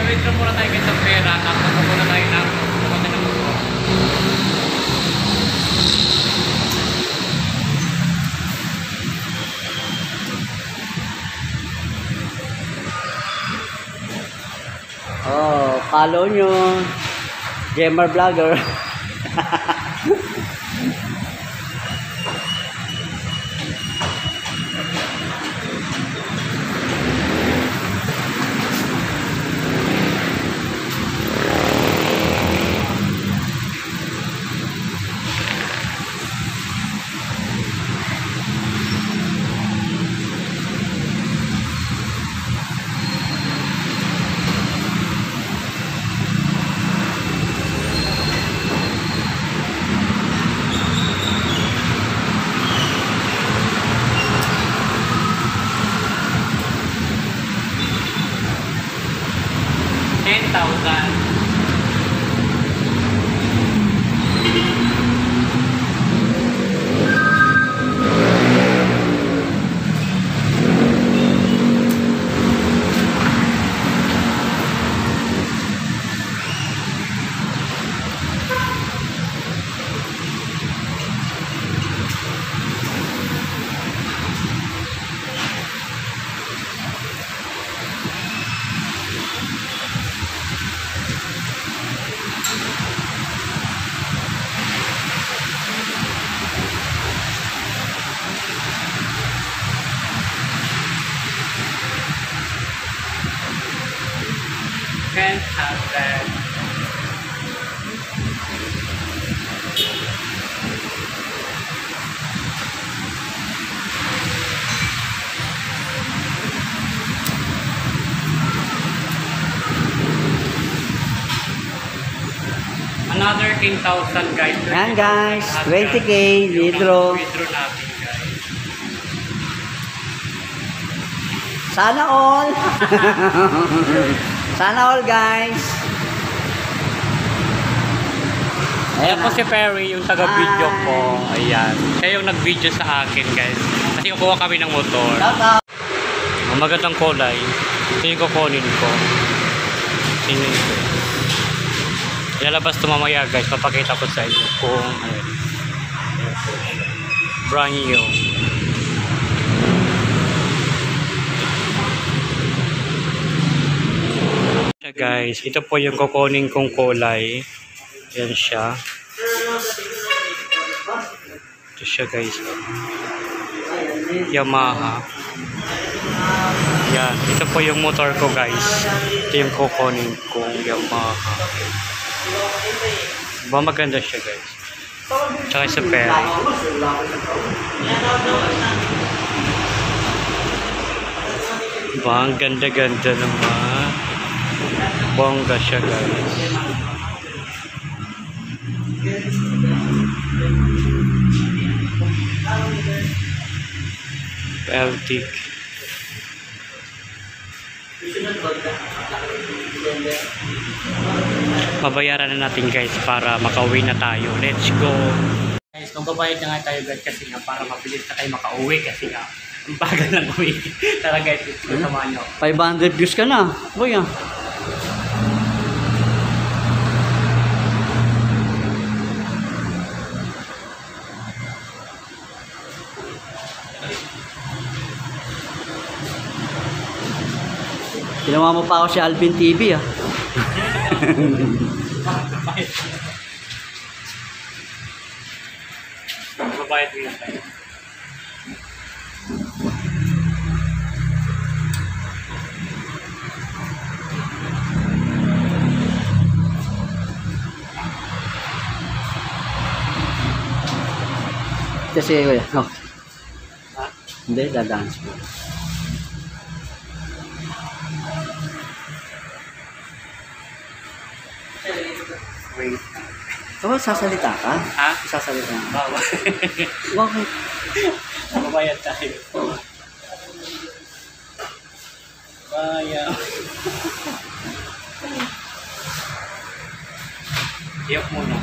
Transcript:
withdraw muna tayo guys ng pera. Tapos muna tayo ng kukunti ng motor. Oh, follow nyo. Gamer Vlogger. Can't have that. Another 10,000 guys. Yan guys, 20k withdraw. Withdraw natin guys. Sana all. Sana all guys. Ayan po si Perry, yung taga-video ko. Ayan. Siya yung nag-video sa akin guys. Kasi kukuha kami ng motor. Ang magandang kulay. Ito yung kukunin ko. Sino ito? Ilalabas ito mamaya guys. Papakita ko sa inyo kung ano. Brand new. Guys, ito po yung kukunin kong kulay. Yan siya. Ito siya guys. Yamaha. Yan. Ito po yung motor ko guys. Ito yung kukunin kong Yamaha. Diba maganda siya guys. Tsaka sa Perry. Diba ang ganda-ganda naman. Bongga siya guys. Peltic. Babayaran na natin guys para makauwi na tayo. Let's go. Guys, magbabayad na nga tayo guys kasi nga para mabilis na tayo makauwi kasi nga ang bagal lang uwi. Tara guys, samahan nyo. 500 views ka na. Boy ah. Ginawa mo pa ako si Alvin TV ah. Magbabayad na tayo. Kasi oh. Hindi, dadance mo. Wait. Oh, sasalita ka? Ha? Sasalita ka? Bawa. Bakit? Magbabayad tayo. Bayad. Iyok muna.